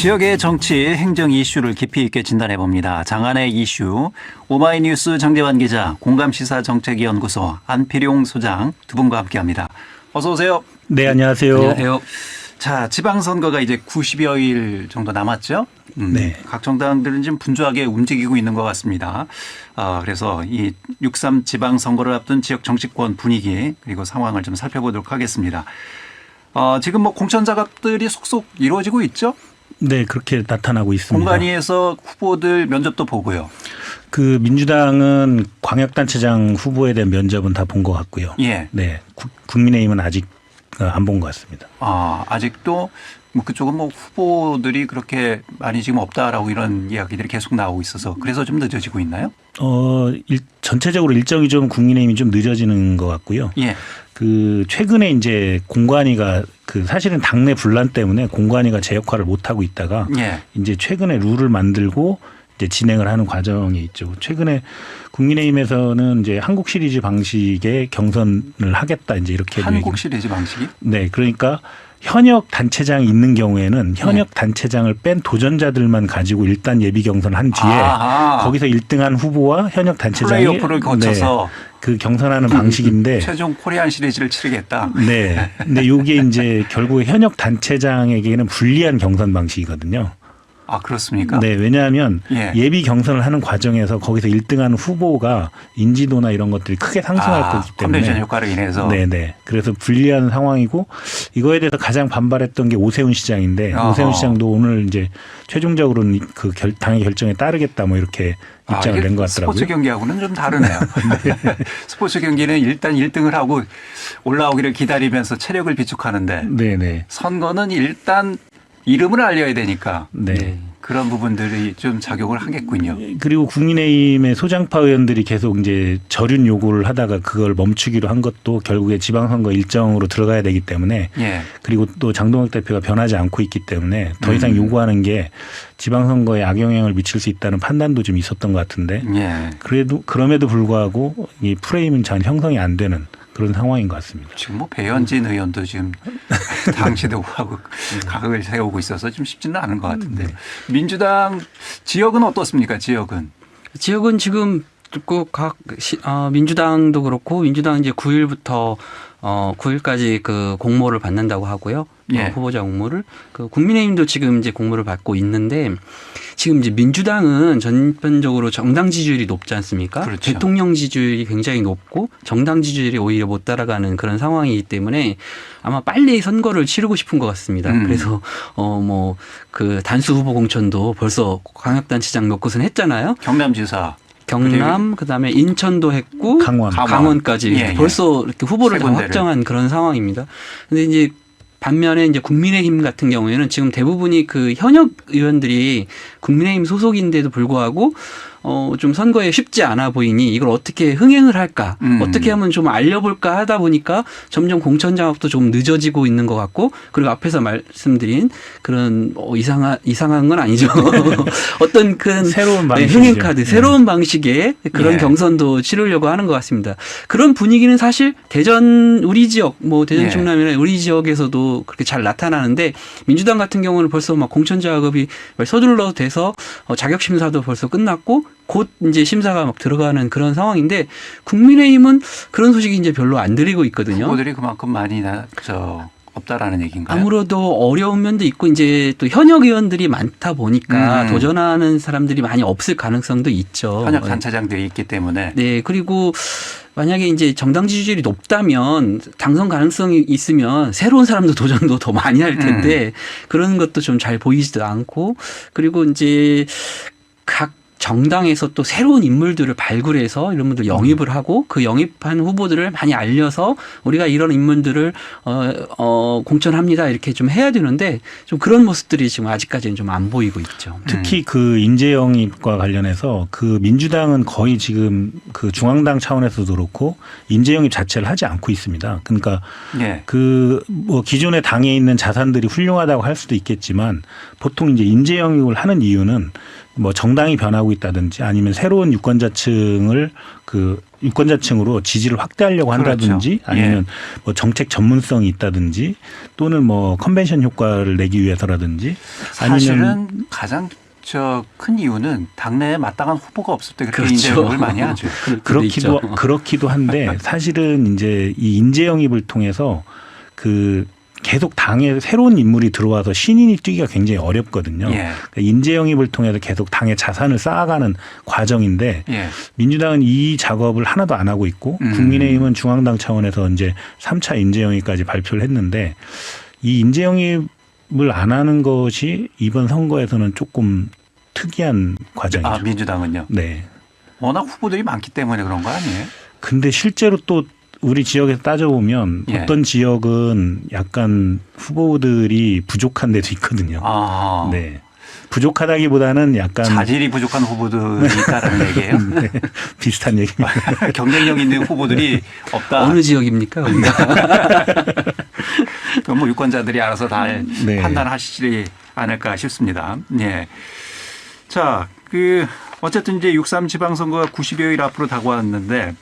지역의 정치, 행정 이슈를 깊이 있게 진단해봅니다. 장안의 이슈, 오마이뉴스 장재환 기자, 공감시사정책연구소 안필용 소장 두 분과 함께합니다. 어서 오세요. 네, 안녕하세요. 안녕하세요. 자, 지방선거가 이제 90여일 정도 남았죠? 네. 각 정당들은 지금 분주하게 움직이고 있는 것 같습니다. 그래서 이 6.3 지방선거를 앞둔 지역 정치권 분위기 그리고 상황을 좀 살펴보도록 하겠습니다. 지금 뭐 공천 작업들이 속속 이루어지고 있죠? 네, 그렇게 나타나고 있습니다. 공관위에서 후보들 면접도 보고요. 그 민주당은 광역단체장 후보에 대한 면접은 다 본 것 같고요. 예. 네, 국민의힘은 아직 안 본 것 같습니다. 아직도 뭐 그쪽은 뭐 후보들이 그렇게 많이 지금 없다라고 이런 이야기들이 계속 나오고 있어서 그래서 좀 늦어지고 있나요? 전체적으로 일정이 좀 국민의힘이 좀 늦어지는 것 같고요. 예. 그 최근에 이제 공관위가 그 사실은 당내 분란 때문에 공관위가 제 역할을 못 하고 있다가 예. 이제 최근에 룰을 만들고 이제 진행을 하는 과정에 있죠. 최근에 국민의힘에서는 이제 한국 시리즈 방식의 경선을 하겠다 이제 이렇게 한국 시리즈 방식이? 네, 그러니까 현역 단체장이 있는 경우에는 현역 단체장을 뺀 도전자들만 가지고 일단 예비 경선을 한 뒤에 거기서 1등한 후보와 현역 단체장이 플레이오프를 거쳐서 그 경선하는 방식인데 최종 코리안 시리즈를 치르겠다. 네. 근데 이게 이제 결국에 현역 단체장에게는 불리한 경선 방식이거든요. 그렇습니까? 네, 왜냐하면 예. 예비 경선을 하는 과정에서 거기서 1등하는 후보가 인지도나 이런 것들이 크게 상승할 거기 때문에 컨벤션 효과로 인해서. 네네. 그래서 불리한 상황이고 이거에 대해서 가장 반발했던 게 오세훈 시장인데 오세훈 시장도 오늘 이제 최종적으로는 그 당의 결정에 따르겠다 뭐 이렇게 입장을 낸 것 같더라고요. 스포츠 경기하고는 좀 다르네요. 네. 스포츠 경기는 일단 1등을 하고 올라오기를 기다리면서 체력을 비축하는데 네네. 선거는 일단 이름을 알려야 되니까 네. 그런 부분들이 좀 작용을 하겠군요. 그리고 국민의힘의 소장파 의원들이 계속 이제 절윤 요구를 하다가 그걸 멈추기로 한 것도 결국에 지방선거 일정으로 들어가야 되기 때문에 예. 그리고 또 장동혁 대표가 변하지 않고 있기 때문에 더 이상 요구하는 게 지방선거에 악영향을 미칠 수 있다는 판단도 좀 있었던 것 같은데 예. 그럼에도 불구하고 이 프레임은 잘 형성이 안 되는 그런 상황인 것 같습니다. 지금 뭐 배현진 의원도 지금 당 지도부하고 각을 세우고 있어서 좀 쉽지는 않은 것 같은데 민주당 지역은 어떻습니까? 지역은 지금 각 민주당도 그렇고 민주당 이제 9일부터 9일까지 그 공모를 받는다고 하고요. 예. 후보자 공모를 그 국민의힘도 지금 이제 공모를 받고 있는데 지금 이제 민주당은 전반적으로 정당 지지율이 높지 않습니까? 그렇죠. 대통령 지지율이 굉장히 높고 정당 지지율이 오히려 못 따라가는 그런 상황이기 때문에 아마 빨리 선거를 치르고 싶은 것 같습니다. 그래서 뭐 그 단수 후보 공천도 벌써 광역단체장 몇 곳은 했잖아요. 경남지사. 경남 그다음에 인천도 했고 강원까지 예, 예. 벌써 이렇게 후보를 다 확정한 그런 상황입니다. 근데 이제 반면에 이제 국민의힘 같은 경우에는 지금 대부분이 그 현역 의원들이 국민의힘 소속인데도 불구하고 좀 선거에 쉽지 않아 보이니 이걸 어떻게 흥행을 할까 어떻게 하면 좀 알려볼까 하다 보니까 점점 공천 작업도 좀 늦어지고 있는 것 같고 그리고 앞에서 말씀드린 그런 이상한 건 아니죠. 어떤 큰 새로운 방식 흥행 카드 새로운 방식의 그런 경선도 치르려고 하는 것 같습니다. 그런 분위기는 사실 대전 우리 지역 뭐 대전 충남이나 우리 지역에서도 그렇게 잘 나타나는데 민주당 같은 경우는 벌써 막 공천 작업이 서둘러 돼서 자격 심사도 벌써 끝났고 곧 이제 심사가 막 들어가는 그런 상황인데 국민의힘은 그런 소식이 이제 별로 안 들리고 있거든요. 후보들이 그만큼 많이 없다라는 얘기인가요? 아무래도 어려운 면도 있고 이제 또 현역 의원들이 많다 보니까 도전하는 사람들이 많이 없을 가능성도 있죠. 현역 단체장들이 있기 때문에. 네. 그리고 만약에 이제 정당 지지율이 높다면 당선 가능성이 있으면 새로운 사람도 도전도 더 많이 할 텐데 그런 것도 좀 잘 보이지도 않고 그리고 이제 각 정당에서 또 새로운 인물들을 발굴해서 이런 분들 영입을 하고 그 영입한 후보들을 많이 알려서 우리가 이런 인물들을 공천합니다 이렇게 좀 해야 되는데 좀 그런 모습들이 지금 아직까지는 좀 안 보이고 있죠. 특히 그 인재 영입과 관련해서 그 민주당은 거의 지금 그 중앙당 차원에서도 그렇고 인재 영입 자체를 하지 않고 있습니다. 그러니까 그 뭐 기존의 당에 있는 자산들이 훌륭하다고 할 수도 있겠지만 보통 이제 인재 영입을 하는 이유는 뭐 정당이 변하고 있다든지 아니면 새로운 유권자층으로 지지를 확대하려고 한다든지 그렇죠. 아니면 뭐 정책 전문성이 있다든지 또는 뭐 컨벤션 효과를 내기 위해서라든지 아니면 사실은 가장 큰 이유는 당내에 마땅한 후보가 없을 때 그렇게 그렇죠. 인재 영입을 많이 하죠. 그렇기도 한데 사실은 이제 이 인재 영입을 통해서 그 계속 당에 새로운 인물이 들어와서 신인이 뛰기가 굉장히 어렵거든요. 예. 그러니까 인재 영입을 통해서 계속 당의 자산을 쌓아가는 과정인데 예. 민주당은 이 작업을 하나도 안 하고 있고 국민의힘은 중앙당 차원에서 이제 3차 인재 영입까지 발표를 했는데 이 인재 영입을 안 하는 것이 이번 선거에서는 조금 특이한 과정이죠. 아, 민주당은요? 네. 워낙 후보들이 많기 때문에 그런 거 아니에요? 근데 실제로 또 우리 지역에서 따져보면 예. 어떤 지역은 약간 후보들이 부족한 데도 있거든요. 아. 네. 부족하다기보다는 약간 자질이 부족한 후보들이 있다라는 얘기예요. 네, 비슷한 얘기입니다. 경쟁력 있는 후보들이 없다. 어느 지역입니까? 그럼 뭐 유권자들이 알아서 다 네. 판단하시지 않을까 싶습니다. 예. 자, 어쨌든 이제 6.3 지방선거가 90여일 앞으로 다가왔는데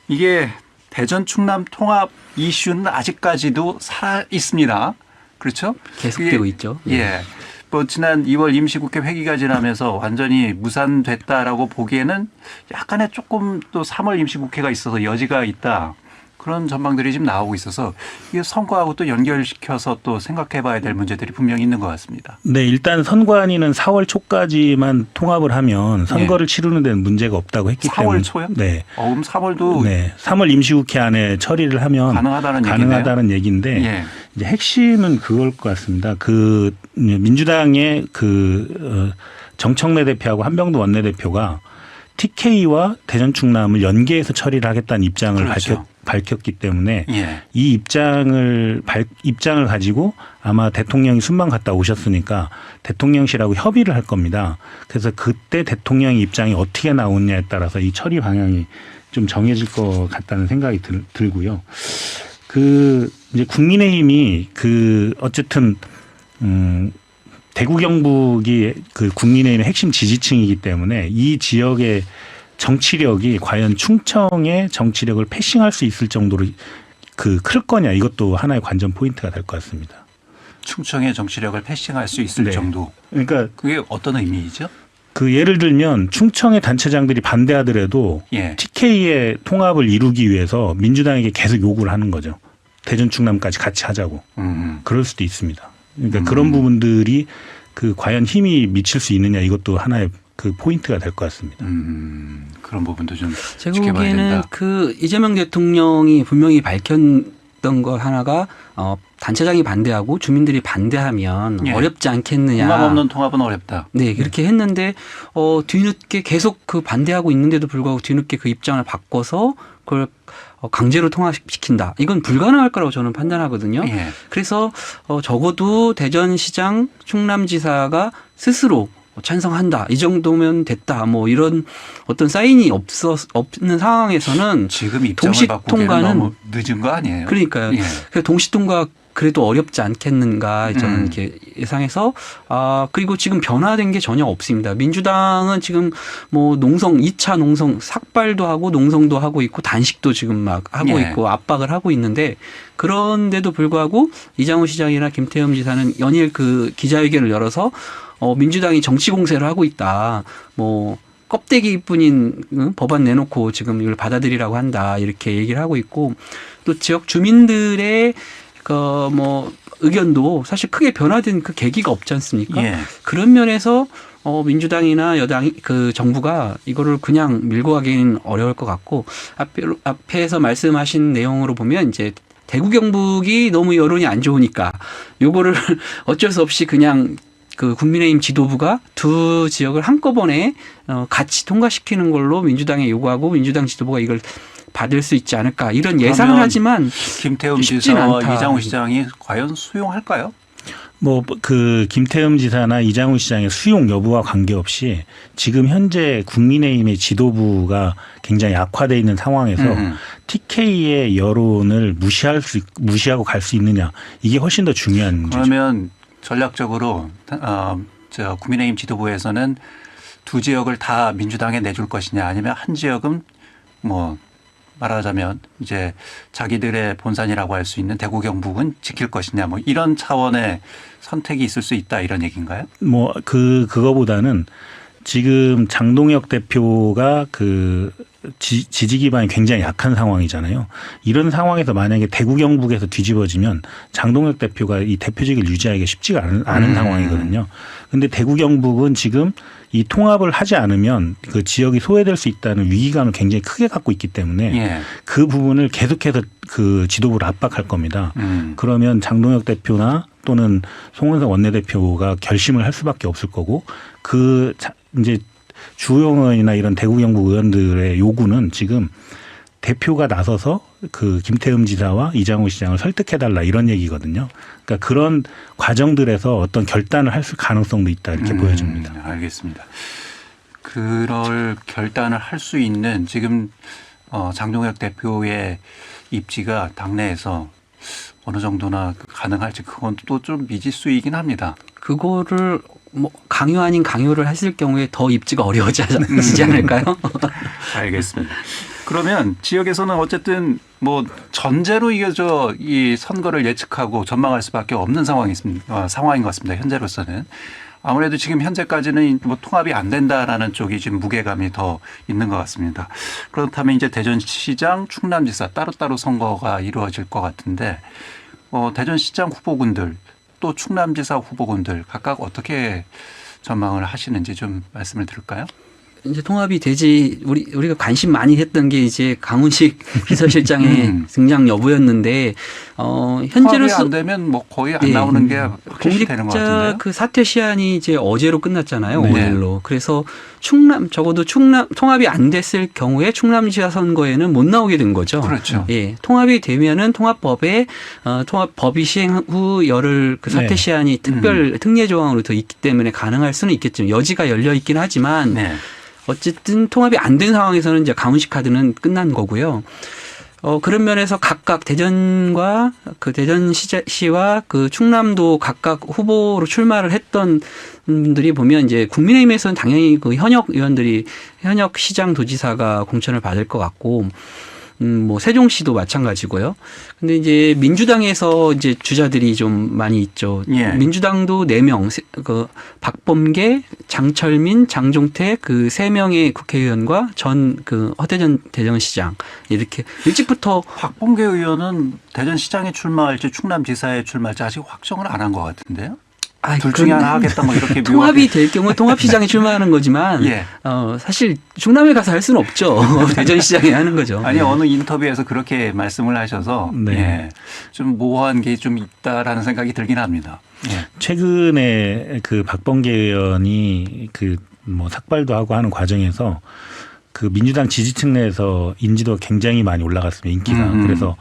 이게 대전 충남 통합 이슈는 아직까지도 살아 있습니다. 그렇죠? 계속되고 있죠. 예. 뭐 지난 2월 임시국회 회기가 지나면서 완전히 무산됐다라고 보기에는 약간의 조금 또 3월 임시국회가 있어서 여지가 있다. 그런 전망들이 지금 나오고 있어서 이게 선거하고 또 연결시켜서 또 생각해 봐야 될 문제들이 분명히 있는 것 같습니다. 네, 일단 선관위는 4월 초까지만 통합을 하면 선거를 치르는 데는 문제가 없다고 했기 4월 때문에. 초요? 네. 그럼 3월도 네. 3월 임시국회 안에 처리를 하면 가능하다는 얘기인데 예. 이제 핵심은 그걸 것 같습니다. 민주당의 정청래 대표하고 한병도 원내대표가 TK와 대전 충남을 연계해서 처리를 하겠다는 입장을 그렇죠. 밝혔기 때문에 예. 이 입장을 가지고 아마 대통령이 순방 갔다 오셨으니까 대통령실하고 협의를 할 겁니다. 그래서 그때 대통령의 입장이 어떻게 나오느냐에 따라서 이 처리 방향이 좀 정해질 것 같다는 생각이 들고요. 이제 국민의힘이 어쨌든 대구 경북이 국민의힘의 핵심 지지층이기 때문에 이 지역의 정치력이 과연 충청의 정치력을 패싱할 수 있을 정도로 클 거냐 이것도 하나의 관전 포인트가 될 것 같습니다. 충청의 정치력을 패싱할 수 있을 네. 정도. 그러니까 그게 어떤 의미이죠? 예를 들면 충청의 단체장들이 반대하더라도 예. TK의 통합을 이루기 위해서 민주당에게 계속 요구를 하는 거죠. 대전 충남까지 같이 하자고. 그럴 수도 있습니다. 그러니까 그런 부분들이 과연 힘이 미칠 수 있느냐 이것도 하나의 포인트가 될 것 같습니다. 그런 부분도 좀 제가 지켜봐야 보기에는 된다. 이재명 대통령이 분명히 밝혔던 것 하나가 단체장이 반대하고 주민들이 반대하면 예. 어렵지 않겠느냐. 공감 없는 통합은 어렵다. 네, 그렇게 했는데 뒤늦게 계속 반대하고 있는데도 불구하고 뒤늦게 그 입장을 바꿔서 그걸 강제로 통합시킨다. 이건 불가능할 거라고 저는 판단하거든요. 예. 그래서 적어도 대전시장, 충남지사가 스스로 찬성한다. 이 정도면 됐다. 뭐 이런 어떤 사인이 없는 상황에서는 지금 입장을 동시 바꾸기에는 통과는 너무 늦은 거 아니에요? 그러니까요. 예. 그래서 동시 통과 그래도 어렵지 않겠는가 저는 이렇게 예상해서 그리고 지금 변화된 게 전혀 없습니다. 민주당은 지금 뭐 2차 농성 삭발도 하고 농성도 하고 있고 단식도 지금 막 하고 예. 있고 압박을 하고 있는데 그런데도 불구하고 이장우 시장이나 김태흠 지사는 연일 기자회견을 열어서 민주당이 정치 공세를 하고 있다. 뭐 껍데기뿐인 법안 내놓고 지금 이걸 받아들이라고 한다. 이렇게 얘기를 하고 있고 또 지역 주민들의 의견도 사실 크게 변화된 계기가 없지 않습니까? 예. 그런 면에서 민주당이나 정부가 이거를 그냥 밀고 가기는 어려울 것 같고 앞에서 말씀하신 내용으로 보면 이제 대구 경북이 너무 여론이 안 좋으니까 요거를 어쩔 수 없이 그냥 국민의힘 지도부가 두 지역을 한꺼번에 같이 통과시키는 걸로 민주당에 요구하고 민주당 지도부가 이걸 받을 수 있지 않을까 이런 예상을 하지만 김태흠 쉽진 지사와 않다. 이장우 시장이 과연 수용할까요? 김태흠 지사나 이장우 시장의 수용 여부와 관계없이 지금 현재 국민의힘의 지도부가 굉장히 악화되어 있는 상황에서 TK의 여론을 무시하고 갈 수 있느냐 이게 훨씬 더 중요한 문제죠. 그러면 전략적으로 국민의힘 지도부에서는 두 지역을 다 민주당에 내줄 것이냐 아니면 한 지역은 뭐 말하자면 이제 자기들의 본산이라고 할 수 있는 대구 경북은 지킬 것이냐 뭐 이런 차원의 선택이 있을 수 있다 이런 얘기인가요? 뭐 그거보다는 지금 장동혁 대표가 그 지지 기반이 굉장히 약한 상황이잖아요. 이런 상황에서 만약에 대구 경북에서 뒤집어지면 장동혁 대표가 이 대표직을 유지하기가 쉽지가 않은 상황이거든요. 근데 대구 경북은 지금 이 통합을 하지 않으면 그 지역이 소외될 수 있다는 위기감을 굉장히 크게 갖고 있기 때문에 예. 그 부분을 계속해서 그 지도부를 압박할 겁니다. 그러면 장동혁 대표나 또는 송원석 원내대표가 결심을 할 수밖에 없을 거고 그 이제 주호영 의원이나 이런 대구 경북 의원들의 요구는 지금 대표가 나서서 그 김태흠 지사와 이장우 시장을 설득해달라 이런 얘기거든요. 그러니까 그런 과정들에서 어떤 결단을 할 가능성도 있다 이렇게 보여집니다. 알겠습니다. 그럴 결단을 할 수 있는 지금 장동혁 대표의 입지가 당내에서 어느 정도나 가능할지 그건 또 좀 미지수이긴 합니다. 그거를 뭐 강요 아닌 강요를 했을 경우에 더 입지가 어려워지지 않을까요? 알겠습니다. 그러면 지역에서는 어쨌든 뭐 전제로 이어져 이 선거를 예측하고 전망할 수밖에 없는 상황인 것 같습니다. 현재로서는. 아무래도 지금 현재까지는 뭐 통합이 안 된다라는 쪽이 지금 무게감이 더 있는 것 같습니다. 그렇다면 이제 대전시장, 충남지사 따로따로 선거가 이루어질 것 같은데 대전시장 후보군들 또 충남지사 후보군들 각각 어떻게 전망을 하시는지 좀 말씀을 드릴까요? 이제 통합이 되지 우리가 관심 많이 했던 게 이제 강훈식 비서실장의 등장 여부였는데 현재로서 통합이 안 되면 뭐 거의 안 나오는 게 확실히 되는 것 같은데요. 공직자 그 사퇴 시한이 이제 어제로 끝났잖아요. 네. 5일로. 그래서 적어도 통합이 안 됐을 경우에 충남지사 선거에는 못 나오게 된 거죠. 그렇죠. 예, 통합이 되면은 통합법에 통합법이 시행 후 열흘 그 사퇴 네. 시한이 특례 조항으로 더 있기 때문에 가능할 수는 있겠지만 여지가 열려 있긴 하지만. 네. 어쨌든 통합이 안 된 상황에서는 이제 강훈식 카드는 끝난 거고요. 그런 면에서 각각 대전과 그 대전시와 그 충남도 각각 후보로 출마를 했던 분들이 보면 이제 국민의힘에서는 당연히 그 현역 의원들이 현역 시장 도지사가 공천을 받을 것 같고 뭐 세종시도 마찬가지고요. 근데 이제 민주당에서 이제 주자들이 좀 많이 있죠. 예. 민주당도 4명, 그 박범계, 장철민, 장종태 그 3명의 국회의원과 전 그 허태전 대전시장 이렇게 일찍부터 박범계 의원은 대전시장에 출마할지 충남지사에 출마할지 아직 확정을 안 한 것 같은데요. 둘 중에 하나 하겠다 뭐 이렇게 통합이 될 경우 통합시장에 출마하는 거지만 예. 사실 충남에 가서 할 수는 없죠. 대전시장에 하는 거죠. 아니 어느 인터뷰에서 그렇게 말씀을 하셔서 네. 예, 좀 모호한 게 좀 있다라는 생각이 들긴 합니다. 예. 최근에 그 박범계 의원이 그 뭐 삭발도 하고 하는 과정에서 그 민주당 지지층 내에서 인지도가 굉장히 많이 올라갔습니다. 인기가. 그래서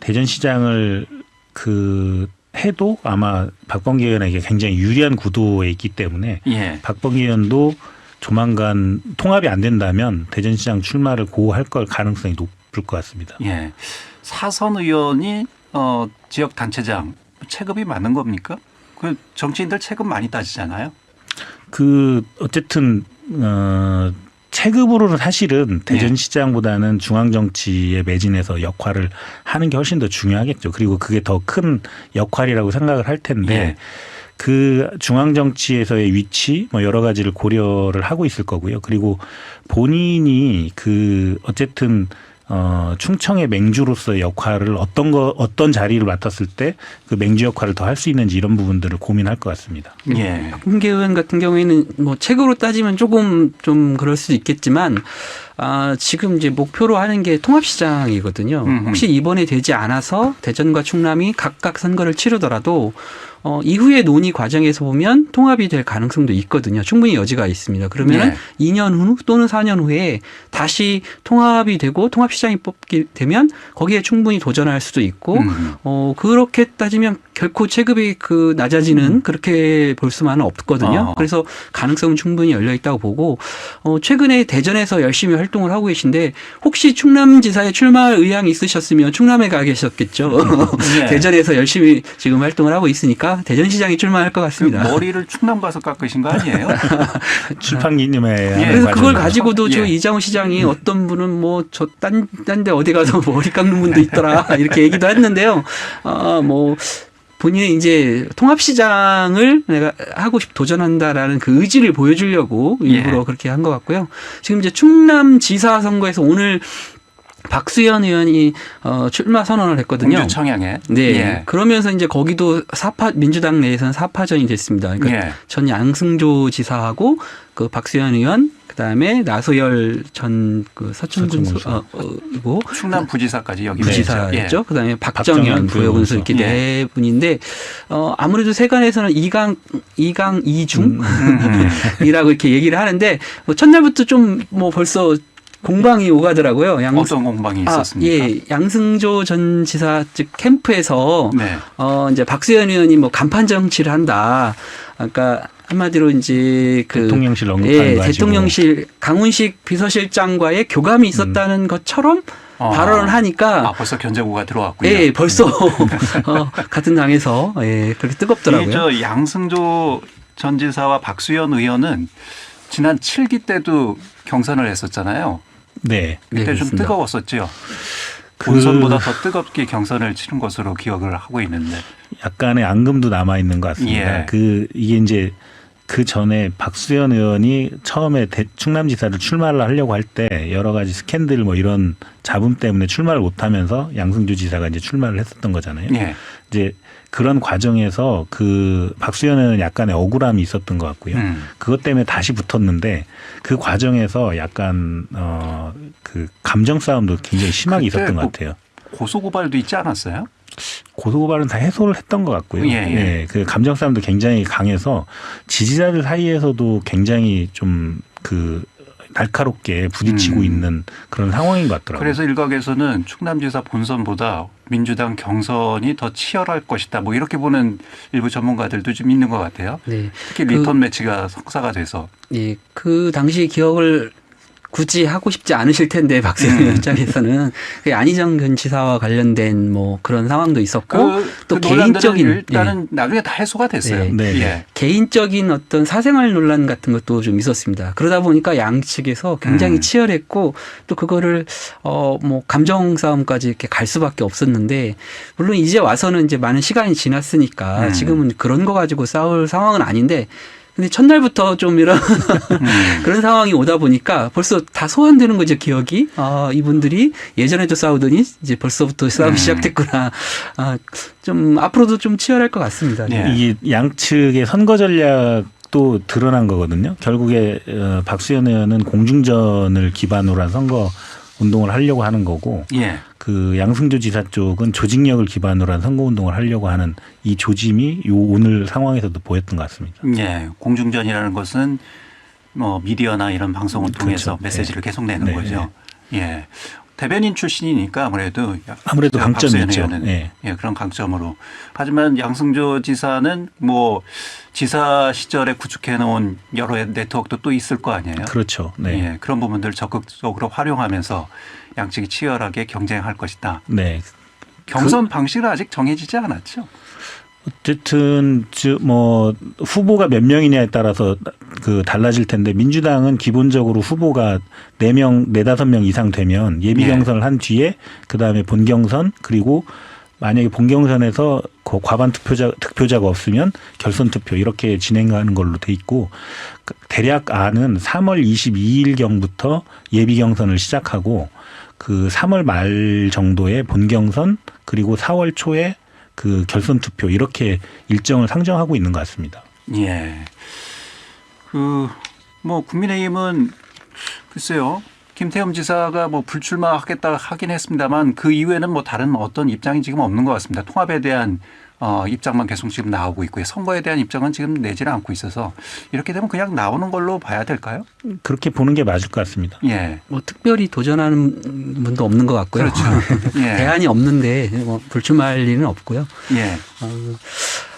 대전시장을 그 해도 아마 박범계 의원에게 굉장히 유리한 구도에 있기 때문에 예. 박범계 의원도 조만간 통합이 안 된다면 대전시장 출마를 고할 걸 가능성이 높을 것 같습니다. 예. 사선 의원이 지역 단체장 체급이 맞는 겁니까? 그 정치인들 체급 많이 따지잖아요. 그 어쨌든 체급으로는 사실은 대전시장보다는 중앙정치에 매진해서 역할을 하는 게 훨씬 더 중요하겠죠. 그리고 그게 더 큰 역할이라고 생각을 할 텐데 예. 그 중앙정치에서의 위치 뭐 여러 가지를 고려를 하고 있을 거고요. 그리고 본인이 그 어쨌든 충청의 맹주로서의 역할을 어떤 자리를 맡았을 때 그 맹주 역할을 더 할 수 있는지 이런 부분들을 고민할 것 같습니다. 예. 박범계 의원 같은 경우에는 뭐 책으로 따지면 조금 좀 그럴 수도 있겠지만 지금 이제 목표로 하는 게 통합시장이거든요. 혹시 이번에 되지 않아서 대전과 충남이 각각 선거를 치르더라도 이후의 논의 과정에서 보면 통합이 될 가능성도 있거든요. 충분히 여지가 있습니다. 그러면 네. 2년 후 또는 4년 후에 다시 통합이 되고 통합시장이 뽑게 되면 거기에 충분히 도전할 수도 있고 그렇게 따지면 결코 체급이 낮아지는 그렇게 볼 수만은 없거든요. 그래서 가능성은 충분히 열려 있다고 보고 최근에 대전에서 열심히 활동을 하고 계신데 혹시 충남지사에 출마할 의향이 있으셨으면 충남에 가 계셨겠죠. 네. 대전에서 열심히 지금 활동을 하고 있으니까 대전시장에 출마할 것 같습니다. 머리를 충남 가서 깎으신 거 아니에요? 출판기님의 그래서 그걸 가지고도 저 예. 이장우 시장이 어떤 분은 뭐 저 딴 데 어디 가서 머리 깎는 분도 있더라 이렇게 얘기도 했는데요. 뭐 본인의 이제 통합시장을 내가 하고 도전한다라는 그 의지를 보여주려고 일부러 예. 그렇게 한 것 같고요. 지금 이제 충남지사 선거에서 오늘 박수현 의원이 출마 선언을 했거든요. 공주 청양에. 네. 예. 그러면서 이제 거기도 민주당 내에서는 사파전이 됐습니다. 그러니까 예. 전 양승조 지사하고 그 박수현 의원, 그다음에 나소열 전 서천군수 이고 충남 부지사까지 여기 부지사였죠. 예. 그다음에 박정현 부여군수 이렇게 예. 네 분인데 아무래도 세간에서는 이강이중이라고 이렇게 얘기를 하는데 첫날부터 좀 뭐 벌써 공방이 오가더라고요. 어떤 공방이 있었습니까? 예, 양승조 전 지사 측 캠프에서 네. 이제 박수현 의원이 뭐 간판 정치를 한다. 그러니까 한마디로 이제 대통령실 언급하는 거 가지고. 대통령실 강훈식 비서실장과의 교감이 있었다는 것처럼 발언을 하니까 벌써 견제구가 들어왔군요. 예, 벌써 같은 당에서 그렇게 뜨겁더라고요. 저 양승조 전 지사와 박수현 의원은 지난 7기 때도 경선을 했었잖아요. 네. 그때 좀 그렇습니다. 뜨거웠었죠. 본선보다 더 뜨겁게 경선을 치른 것으로 기억을 하고 있는데. 약간의 앙금도 남아 있는 것 같습니다. 예. 이게 이제 그 전에 박수현 의원이 처음에 충남지사를 출마를 하려고 할 때 여러 가지 스캔들 뭐 이런 잡음 때문에 출마를 못하면서 양승조 지사가 이제 출마를 했었던 거잖아요. 예. 이제 그런 과정에서 그 박수현 의원은 약간의 억울함이 있었던 것 같고요. 그것 때문에 다시 붙었는데 그 과정에서 약간 그 감정 싸움도 굉장히 심하게 있었던 것 같아요. 고소고발도 있지 않았어요? 고소고발은 다 해소를 했던 것 같고요. 예. 그 감정 싸움도 굉장히 강해서 지지자들 사이에서도 굉장히 좀 그 날카롭게 부딪히고 있는 그런 상황인 것 같더라고요. 그래서 일각에서는 충남지사 본선보다 민주당 경선이 더 치열할 것이다. 뭐 이렇게 보는 일부 전문가들도 좀 있는 것 같아요. 네. 특히 리턴 매치가 성사가 돼서. 예, 그 당시 기억을 굳이 하고 싶지 않으실 텐데 박수현 입장에서는 안희정 전 지사와 관련된 뭐 그런 상황도 있었고 또 개인적인 일단은 나중에 다 해소가 됐어요. 네. 예. 개인적인 어떤 사생활 논란 같은 것도 좀 있었습니다. 그러다 보니까 양측에서 굉장히 치열했고 또 그거를 뭐 감정 싸움까지 이렇게 갈 수밖에 없었는데 물론 이제 와서는 이제 많은 시간이 지났으니까 지금은 그런 거 가지고 싸울 상황은 아닌데. 근데 첫날부터 좀 이런 그런 상황이 오다 보니까 벌써 다 소환되는 거죠, 기억이. 이분들이 예전에도 싸우더니 이제 벌써부터 싸움이 시작됐구나. 좀 앞으로도 좀 치열할 것 같습니다. 네. 이게 양측의 선거 전략도 드러난 거거든요. 결국에 박수현 의원은 공중전을 기반으로 한 선거 운동을 하려고 하는 거고 예. 그 양승조 지사 쪽은 조직력을 기반으로 한 선거운동을 하려고 하는 이 조짐이 요 오늘 상황에서도 보였던 것 같습니다. 예. 공중전이라는 것은 뭐 미디어나 이런 방송을 통해서 그렇죠. 메시지를 계속 내는 네. 거죠. 예. 대변인 출신이니까 아무래도 강점이 박수현 있죠. 의원은 네. 예, 그런 강점으로. 하지만 양승조 지사는 뭐 지사 시절에 구축해 놓은 여러 네트워크도 또 있을 거 아니에요. 그렇죠. 네. 예, 그런 부분들을 적극적으로 활용하면서 양측이 치열하게 경쟁할 것이다. 네. 경선 방식은 아직 정해지지 않았죠. 어쨌든 뭐 후보가 몇 명이냐에 따라서 그 달라질 텐데 민주당은 기본적으로 후보가 4명, 4-5명 이상 되면 예비 경선을 한 뒤에 그다음에 본 경선 그리고 만약에 본 경선에서 과반 득표자가 없으면 결선 투표 이렇게 진행하는 걸로 돼 있고 대략 안은 3월 22일 경부터 예비 경선을 시작하고 그 3월 말 정도에 본 경선 그리고 4월 초에 그 결선 투표 이렇게 일정을 상정하고 있는 것 같습니다. 예. 뭐 국민의힘은 글쎄요. 김태흠 지사가 뭐 불출마하겠다 하긴 했습니다만 그 이후에는 뭐 다른 어떤 입장이 지금 없는 것 같습니다. 통합에 대한 입장만 계속 지금 나오고 있고요. 선거에 대한 입장은 지금 내지를 않고 있어서 이렇게 되면 그냥 나오는 걸로 봐야 될까요? 그렇게 보는 게 맞을 것 같습니다. 예. 뭐 특별히 도전하는 분도 없는 것 같고요. 그렇죠. 예. 대안이 없는데 뭐 불출마할 일은 없고요. 예.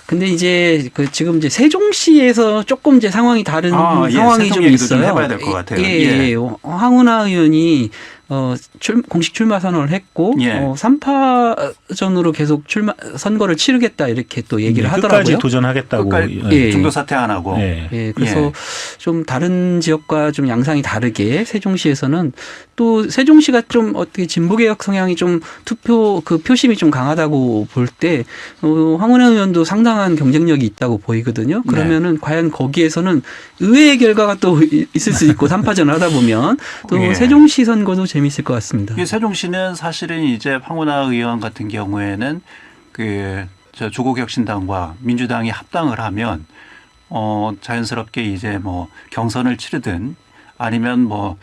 근데 이제 그 지금 이제 세종시에서 조금 이제 상황이 다른 예. 상황이 좀 세종 얘기도 좀 있어요. 해봐야 될 것 같아요. 예. 황운하 의원이 공식 출마 선언을 했고 예. 3파전으로 계속 선거를 치르겠다 이렇게 또 얘기를 끝까지 하더라고요. 도전하겠다고. 예. 중도 사퇴 안 하고. 예. 예, 그래서 좀 다른 지역과 좀 양상이 다르게 세종시에서는 또 세종시가 좀 어떻게 진보개혁 성향이 좀 투표 그 표심이 좀 강하다고 볼 때 황운하 의원도 상당한 경쟁력이 있다고 보이거든요. 그러면은 과연 거기에서는 의외의 결과가 또 있을 수 있고 3파전을 하다 보면 또 예. 세종시 선거도 재밌을 것 같습니다. 이 세종시는 사실은 이제 황운하 의원 같은 경우에는 저 조국혁신당과 민주당이 합당을 하면 자연스럽게 이제 뭐 경선을 치르든 아니면 뭐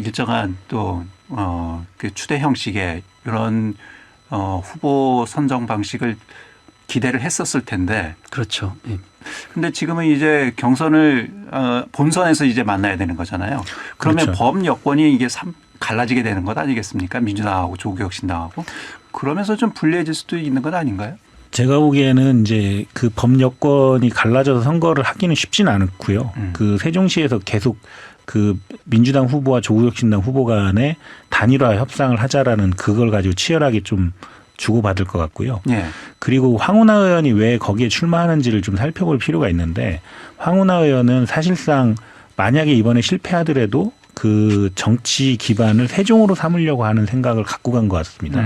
일정한 또 그 추대 형식의 이런 후보 선정 방식을 기대를 했었을 텐데. 그렇죠. 예. 근데 지금은 이제 경선을 본선에서 이제 만나야 되는 거잖아요. 그러면 그렇죠. 범 여권이 이게 갈라지게 되는 것 아니겠습니까? 민주당하고 조국혁신당하고. 그러면서 좀 불리해질 수도 있는 것 아닌가요? 제가 보기에는 이제 그 범여권이 갈라져서 선거를 하기는 쉽지는 않고요. 그 세종시에서 계속 그 민주당 후보와 조국혁신당 후보 간에 단일화 협상을 하자라는 그걸 가지고 치열하게 좀 주고받을 것 같고요. 예. 그리고 황운하 의원이 왜 거기에 출마하는지를 좀 살펴볼 필요가 있는데 황운하 의원은 사실상 만약에 이번에 실패하더라도 그 정치 기반을 세종으로 삼으려고 하는 생각을 갖고 간 것 같습니다.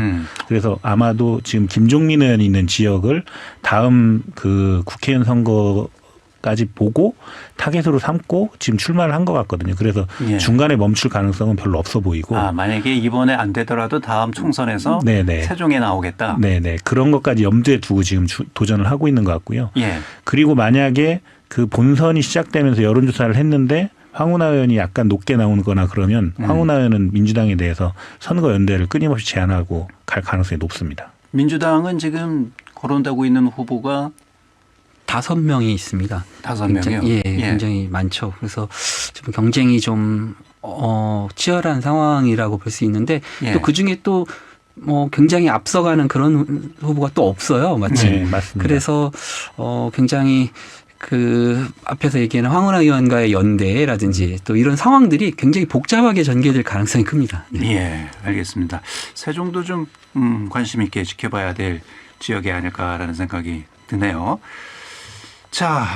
그래서 아마도 지금 김종민 의원이 있는 지역을 다음 그 국회의원 선거까지 보고 타겟으로 삼고 지금 출마를 한 것 같거든요. 그래서 예. 중간에 멈출 가능성은 별로 없어 보이고. 만약에 이번에 안 되더라도 다음 총선에서 네네. 세종에 나오겠다. 네네. 그런 것까지 염두에 두고 지금 도전을 하고 있는 것 같고요. 예. 그리고 만약에 그 본선이 시작되면서 여론조사를 했는데 황운하 의원이 약간 높게 나오거나 그러면 황운하 의원은 민주당에 대해서 선거 연대를 끊임없이 제안하고 갈 가능성이 높습니다. 민주당은 지금 거론되고 있는 후보가 5명이 있습니다. 5명이요? 예, 굉장히 많죠. 그래서 좀 경쟁이 좀 치열한 상황이라고 볼 수 있는데 예. 또 그중에 또 뭐 굉장히 앞서가는 그런 후보가 또 없어요. 마침. 네, 맞습니다. 그래서 굉장히 그 앞에서 얘기하는 황운하 의원과의 연대라든지 또 이런 상황들이 굉장히 복잡하게 전개될 가능성이 큽니다. 네. 예, 알겠습니다. 세종도 좀 관심 있게 지켜봐야 될 지역이 아닐까라는 생각이 드네요. 자,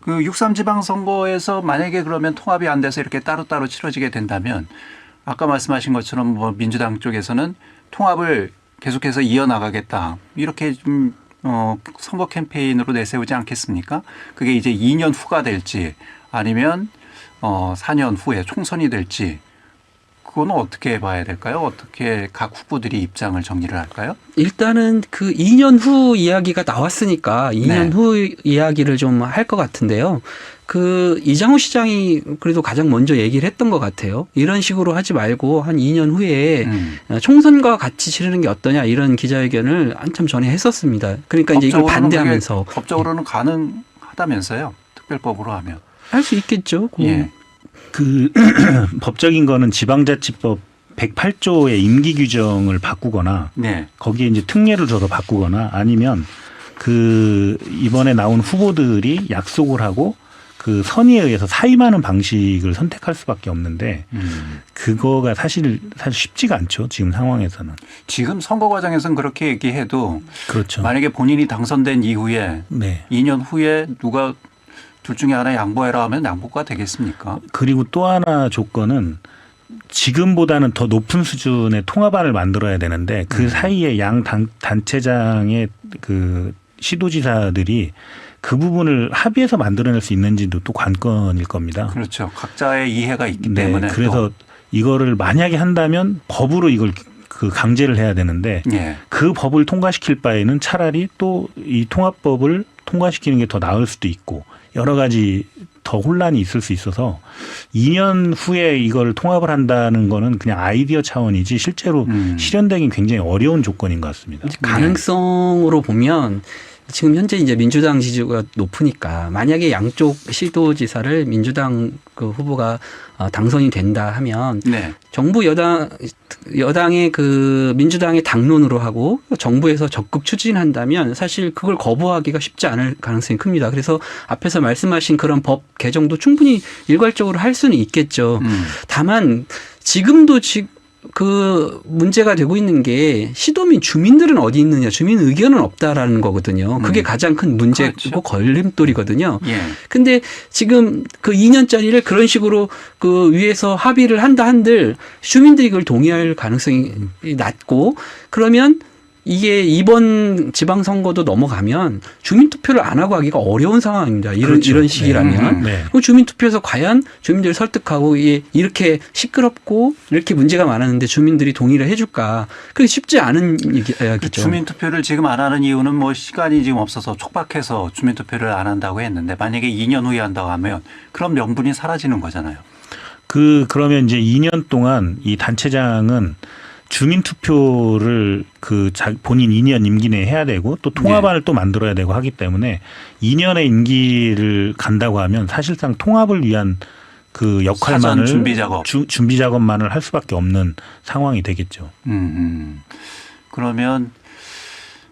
그 6.3 지방선거에서 만약에 그러면 통합이 안 돼서 이렇게 따로따로 치러지게 된다면 아까 말씀하신 것처럼 뭐 민주당 쪽에서는 통합을 계속해서 이어나가겠다. 이렇게 좀 선거 캠페인으로 내세우지 않겠습니까? 그게 이제 2년 후가 될지 아니면 4년 후에 총선이 될지 그거는 어떻게 봐야 될까요? 어떻게 각 후보들이 입장을 정리를 할까요? 일단은 그 2년 후 이야기가 나왔으니까 2년 네. 후 이야기를 좀 할 것 같은데요. 그 이장우 시장이 그래도 가장 먼저 얘기를 했던 것 같아요. 이런 식으로 하지 말고 한 2년 후에 총선과 같이 치르는 게 어떠냐 이런 기자회견을 한참 전에 했었습니다. 그러니까 이제 이걸 반대하면서 법적으로는 가능하다면서요. 특별법으로 하면. 할 수 있겠죠. 예. 그 법적인 거는 지방자치법 108조의 임기 규정을 바꾸거나 네. 거기에 이제 특례를 줘서 바꾸거나 아니면 그 이번에 나온 후보들이 약속을 하고 그 선의에 의해서 사임하는 방식을 선택할 수밖에 없는데 그거가 사실 쉽지가 않죠. 지금 상황에서는. 지금 선거 과정에서는 그렇게 얘기해도 그렇죠. 만약에 본인이 당선된 이후에 네. 2년 후에 누가 둘 중에 하나 양보해라 하면 양보가 되겠습니까? 그리고 또 하나 조건은 지금보다는 더 높은 수준의 통합안을 만들어야 되는데 그 사이에 양 단체장의 그 시도지사들이 그 부분을 합의해서 만들어낼 수 있는지도 또 관건일 겁니다. 그렇죠. 각자의 이해가 있기 네, 때문에. 그래서 이거를 만약에 한다면 법으로 이걸 그 강제를 해야 되는데 예. 그 법을 통과시킬 바에는 차라리 또 이 통합법을 통과시키는 게 더 나을 수도 있고 여러 가지 더 혼란이 있을 수 있어서 2년 후에 이걸 통합을 한다는 거는 그냥 아이디어 차원이지 실제로 실현되긴 굉장히 어려운 조건인 것 같습니다. 가능성으로 보면 지금 현재 이제 민주당 지지가 높으니까 만약에 양쪽 시도지사를 민주당 그 후보가 당선이 된다 하면 네. 정부 여당의 그 민주당의 당론으로 하고 정부에서 적극 추진한다면 사실 그걸 거부하기가 쉽지 않을 가능성이 큽니다. 그래서 앞에서 말씀하신 그런 법 개정도 충분히 일괄적으로 할 수는 있겠죠. 다만 지금도 그 문제가 되고 있는 게 시도민 주민들은 어디 있느냐, 주민 의견은 없다라는 거거든요. 그게 가장 큰 문제고 그렇죠. 걸림돌이거든요. 예. 근데 지금 그 2년짜리를 그런 식으로 그 위에서 합의를 한다 한들 주민들이 그걸 동의할 가능성이 낮고 그러면 이게 이번 지방선거도 넘어가면 주민투표를 안 하고 하기가 어려운 상황입니다. 그렇죠. 이런 식이라면. 네. 그럼 주민투표에서 과연 주민들을 설득하고 이렇게 시끄럽고 이렇게 문제가 많았는데 주민들이 동의를 해줄까. 그게 쉽지 않은 이야기죠. 주민투표를 지금 안 하는 이유는 뭐 시간이 지금 없어서 촉박해서 주민투표를 안 한다고 했는데 만약에 2년 후에 한다고 하면 그럼 명분이 사라지는 거잖아요. 그러면 이제 2년 동안 이 단체장은 주민투표를 본인 2년 임기 내에 해야 되고 또 통합안을 또 만들어야 되고 하기 때문에 2년의 임기를 간다고 하면 사실상 통합을 위한 그 역할만을 준비 작업만을 할 수밖에 없는 상황이 되겠죠. 그러면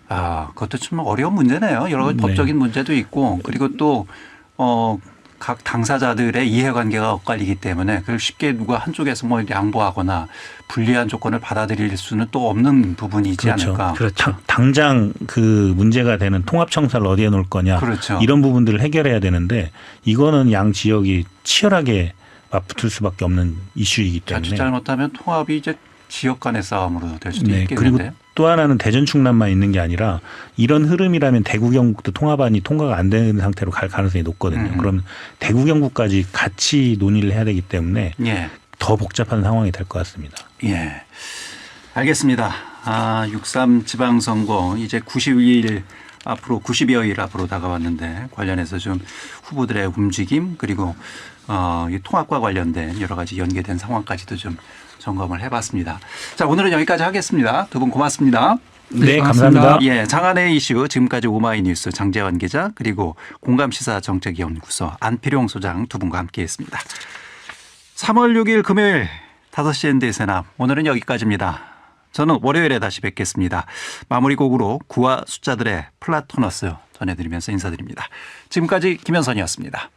그것도 좀 어려운 문제네요. 여러 가지 법적인 문제도 있고 그리고 또 각 당사자들의 이해관계가 엇갈리기 때문에 그걸 쉽게 누가 한쪽에서 뭐 양보하거나 불리한 조건을 받아들일 수는 또 없는 부분이지 않을까. 그렇죠. 당장 그 문제가 되는 통합청사를 어디에 놓을 거냐. 그렇죠. 이런 부분들을 해결해야 되는데 이거는 양 지역이 치열하게 맞붙을 수밖에 없는 이슈이기 때문에. 자칫 잘못하면 통합이 이제 지역 간의 싸움으로 될 수도 있겠는데. 그리고 또 하나는 대전 충남만 있는 게 아니라 이런 흐름이라면 대구 경북도 통합안이 통과가 안 되는 상태로 갈 가능성이 높거든요. 그럼 대구 경북까지 같이 논의를 해야 되기 때문에 더 복잡한 상황이 될 것 같습니다. 예. 알겠습니다. 6.3 지방선거 이제 90여일 앞으로 다가왔는데 관련해서 좀 후보들의 움직임 그리고 이 통합과 관련된 여러 가지 연계된 상황까지도 좀 점검을 해봤습니다. 자, 오늘은 여기까지 하겠습니다. 두 분 고맙습니다. 네, 감사합니다. 예, 장안의 이슈 지금까지 오마이뉴스 장재원 기자 그리고 공감시사정책연구소 안필용 소장 두 분과 함께했습니다. 3월 6일 금요일 5시 NDS나 오늘은 여기까지입니다. 저는 월요일에 다시 뵙겠습니다. 마무리 곡으로 구와 숫자들의 플라토너스 전해드리면서 인사드립니다. 지금까지 김현선이었습니다.